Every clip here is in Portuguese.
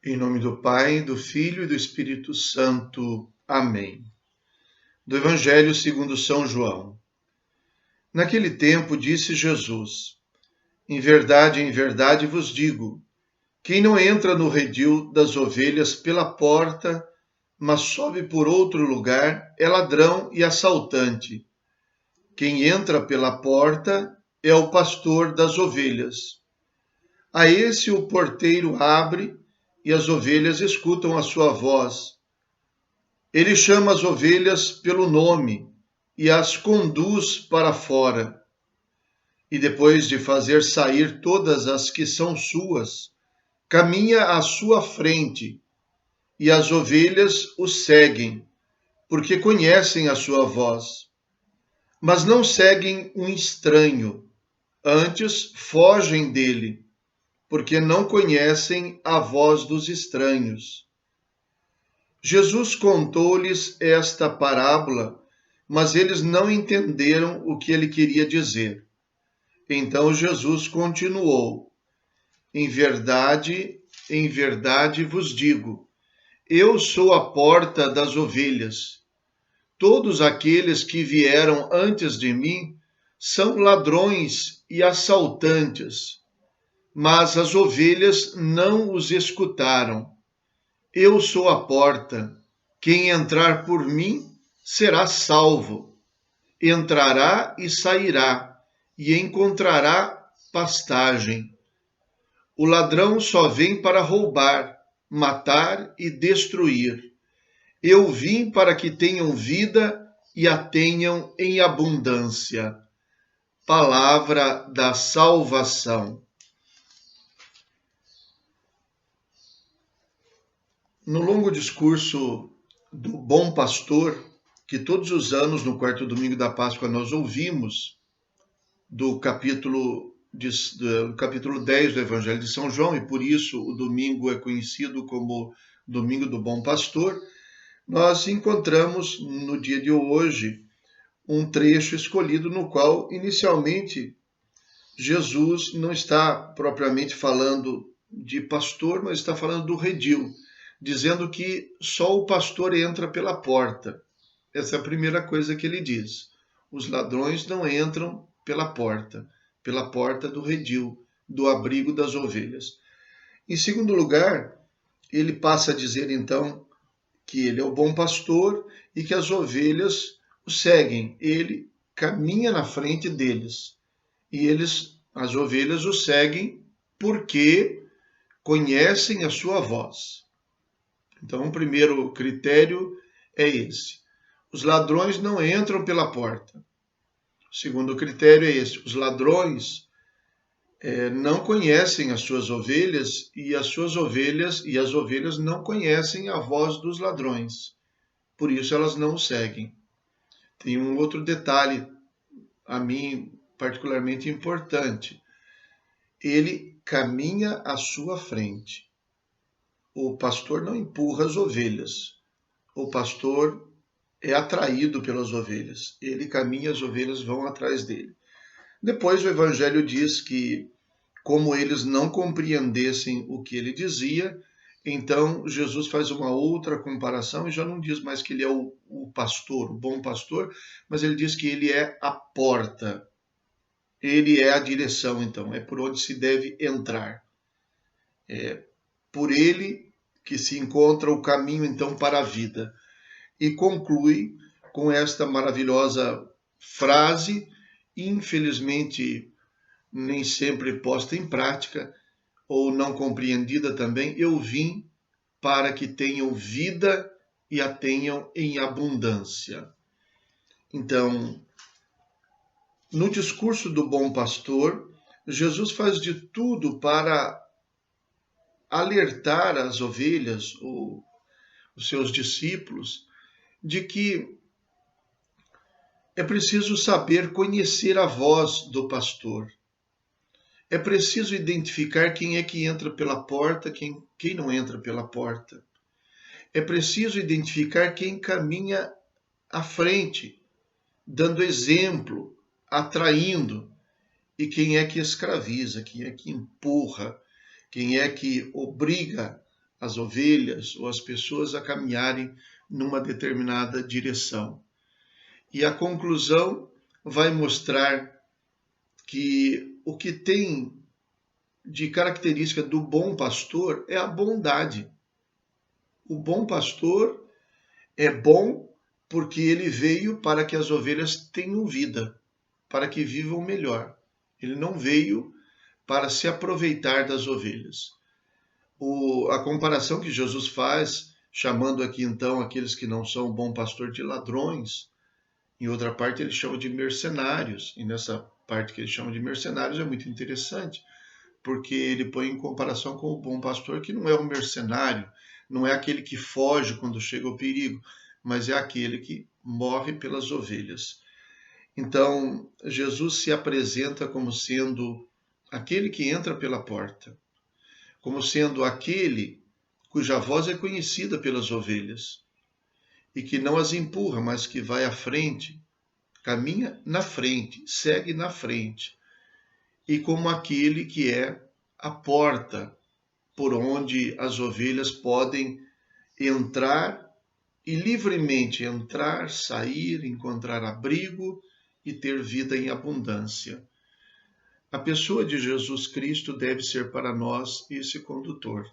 Em nome do Pai, do Filho e do Espírito Santo. Amém. Do Evangelho segundo São João. Naquele tempo disse Jesus: em verdade vos digo, quem não entra no redil das ovelhas pela porta, mas sobe por outro lugar, é ladrão e assaltante. Quem entra pela porta é o pastor das ovelhas. A esse o porteiro abre e as ovelhas escutam a sua voz. Ele chama as ovelhas pelo nome e as conduz para fora. E depois de fazer sair todas as que são suas, caminha à sua frente, e as ovelhas o seguem, porque conhecem a sua voz. Mas não seguem um estranho, antes fogem dele, porque não conhecem a voz dos estranhos. Jesus contou-lhes esta parábola, mas eles não entenderam o que ele queria dizer. Então Jesus continuou: em verdade vos digo, eu sou a porta das ovelhas. Todos aqueles que vieram antes de mim são ladrões e assaltantes, mas as ovelhas não os escutaram. Eu sou a porta. Quem entrar por mim será salvo. Entrará e sairá, e encontrará pastagem. O ladrão só vem para roubar, matar e destruir. Eu vim para que tenham vida e a tenham em abundância. Palavra da salvação. No longo discurso do Bom Pastor, que todos os anos, no quarto domingo da Páscoa, nós ouvimos, do capítulo 10 do Evangelho de São João, e por isso o domingo é conhecido como Domingo do Bom Pastor, nós encontramos no dia de hoje um trecho escolhido no qual, inicialmente, Jesus não está propriamente falando de pastor, mas está falando do redil, dizendo que só o pastor entra pela porta. Essa é a primeira coisa que ele diz. Os ladrões não entram pela porta do redil, do abrigo das ovelhas. Em segundo lugar, ele passa a dizer então que ele é o bom pastor e que as ovelhas o seguem. Ele caminha na frente deles e as ovelhas o seguem porque conhecem a sua voz. Então, o primeiro critério é esse. Os ladrões não entram pela porta. O segundo critério é esse. Os ladrões não conhecem as suas ovelhas e as ovelhas não conhecem a voz dos ladrões. Por isso elas não o seguem. Tem um outro detalhe, a mim particularmente importante. Ele caminha à sua frente. O pastor não empurra as ovelhas. O pastor é atraído pelas ovelhas. Ele caminha, as ovelhas vão atrás dele. Depois o Evangelho diz que, como eles não compreendessem o que ele dizia, então Jesus faz uma outra comparação e já não diz mais que ele é o pastor, o bom pastor, mas ele diz que ele é a porta. Ele é a direção, então, é por onde se deve entrar. É por ele que se encontra o caminho, então, para a vida. E conclui com esta maravilhosa frase, infelizmente nem sempre posta em prática, ou não compreendida também: eu vim para que tenham vida e a tenham em abundância. Então, no discurso do Bom Pastor, Jesus faz de tudo para alertar as ovelhas, ou os seus discípulos, de que é preciso saber conhecer a voz do pastor. É preciso identificar quem é que entra pela porta, quem não entra pela porta. É preciso identificar quem caminha à frente, dando exemplo, atraindo, e quem é que escraviza, quem é que empurra, quem é que obriga as ovelhas ou as pessoas a caminharem numa determinada direção. E a conclusão vai mostrar que o que tem de característica do bom pastor é a bondade. O bom pastor é bom porque ele veio para que as ovelhas tenham vida, para que vivam melhor. Ele não veio para se aproveitar das ovelhas. A comparação que Jesus faz, chamando aqui então aqueles que não são o bom pastor de ladrões, em outra parte ele chama de mercenários, e nessa parte que ele chama de mercenários é muito interessante, porque ele põe em comparação com o bom pastor, que não é um mercenário, não é aquele que foge quando chega o perigo, mas é aquele que morre pelas ovelhas. Então, Jesus se apresenta como sendo aquele que entra pela porta, como sendo aquele cuja voz é conhecida pelas ovelhas e que não as empurra, mas que vai à frente, caminha na frente, segue na frente, e como aquele que é a porta por onde as ovelhas podem entrar e livremente entrar, sair, encontrar abrigo e ter vida em abundância. A pessoa de Jesus Cristo deve ser para nós esse condutor.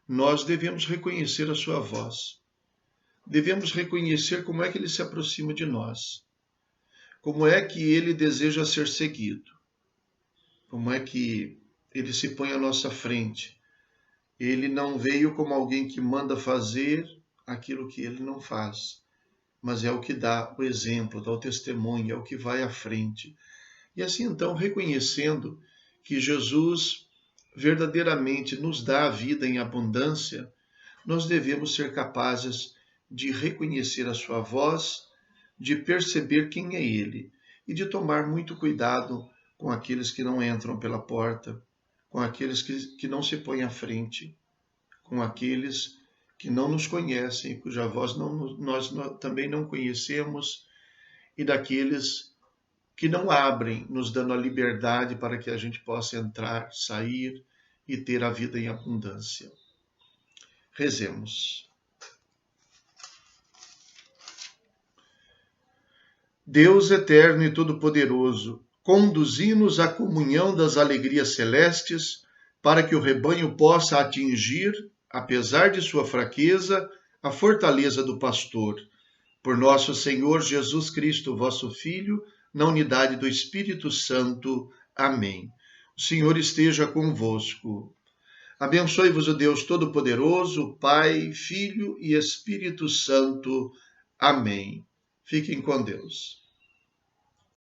Nós devemos reconhecer a sua voz. Devemos reconhecer como é que ele se aproxima de nós. Como é que ele deseja ser seguido. Como é que ele se põe à nossa frente. Ele não veio como alguém que manda fazer aquilo que ele não faz, mas é o que dá o exemplo, dá o testemunho, é o que vai à frente. E assim então, reconhecendo que Jesus verdadeiramente nos dá a vida em abundância, nós devemos ser capazes de reconhecer a sua voz, de perceber quem é ele e de tomar muito cuidado com aqueles que não entram pela porta, com aqueles que não se põem à frente, com aqueles que não nos conhecem, cuja voz nós também não conhecemos, e daqueles que não abrem, nos dando a liberdade para que a gente possa entrar, sair e ter a vida em abundância. Rezemos. Deus eterno e todo-poderoso, conduzi-nos à comunhão das alegrias celestes, para que o rebanho possa atingir, apesar de sua fraqueza, a fortaleza do pastor. Por nosso Senhor Jesus Cristo, vosso Filho, na unidade do Espírito Santo. Amém. O Senhor esteja convosco. Abençoe-vos o Deus Todo-Poderoso, Pai, Filho e Espírito Santo. Amém. Fiquem com Deus.